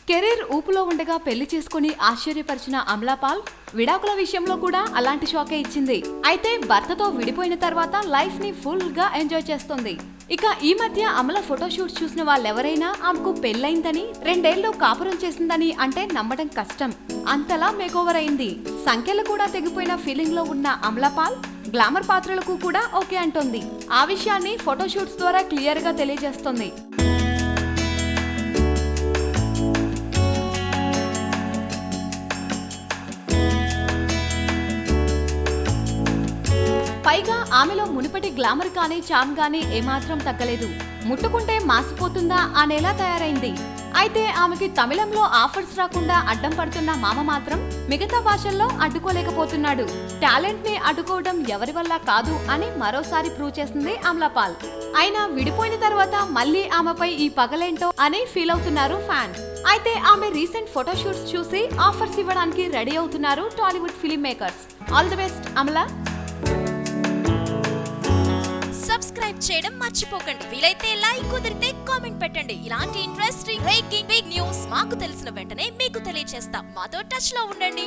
Career ఊపులో ఉండగా పెళ్లి చేసుకుని ఆశ్చర్యపరిచిన అమలాపాల్ విడాకుల విషయంలో కూడా అలాంటి షాకే ఇచ్చింది. అయితే భర్తతో విడిపోయిన తర్వాత లైఫ్ ని ఫుల్ గా ఎంజాయ్ చేస్తుంది. ఇక ఈ మధ్య అమల ఫోటోషూట్స్ చూసిన వాళ్ళెవరైనా ఆమెకు పెళ్లైందని 2 ఏళ్లు కాపురం చేసిందని అంటే నమ్మడం కష్టం. అంతలా మేకోవర్ అయింది. సంఖ్యలు కూడా తెగిపోయిన ఫీలింగ్ లో ఉన్న అమలాపాల్ గ్లామర్ పాత్రలకు కూడా ఓకే అంటోంది. ఆ విషయాన్ని ఫోటోషూట్స్ ద్వారా క్లియర్ గా తెలియజేస్తోంది. పైగా ఆమెలో మునుపటి గ్లామర్ కానీ చామ్ గానీ ఏమాత్రం తగ్గలేదు. ముట్టుకుంటే మాసిపోతుందా అనేలా తయారైంది. అయితే ఆమెకి తమిళంలో ఆఫర్స్ రాకుండా అడ్డం పడుతున్న మామ మాత్రం మిగతా భాషల్లో అడ్డుకోలేకపోతున్నాడు. టాలెంట్ ని అడ్డుకోవడం ఎవరి వల్ల కాదు అని మరోసారి ప్రూవ్ చేసింది అమలాపాల్. అయినా విడిపోయిన తర్వాత మళ్ళీ ఆమెపై ఈ పగలేంటో అని ఫీల్ అవుతున్నారు ఫ్యాన్స్. అయితే ఆమె రీసెంట్ ఫోటోషూట్స్ చూసి ఆఫర్స్ ఇవ్వడానికి రెడీ అవుతున్నారు Tollywood film makers. All the best Amala. Subscribe చేయడం మర్చిపోకండి. వీలైతే లైక్, కుదిరితే కామెంట్ పెట్టండి. ఇలాంటి ఇంట్రెస్టింగ్ బ్రేకింగ్ బిగ్ న్యూస్ మాకు తెలిసిన వెంటనే మీకు తెలియజేస్తాం. మాతో టచ్ లో ఉండండి.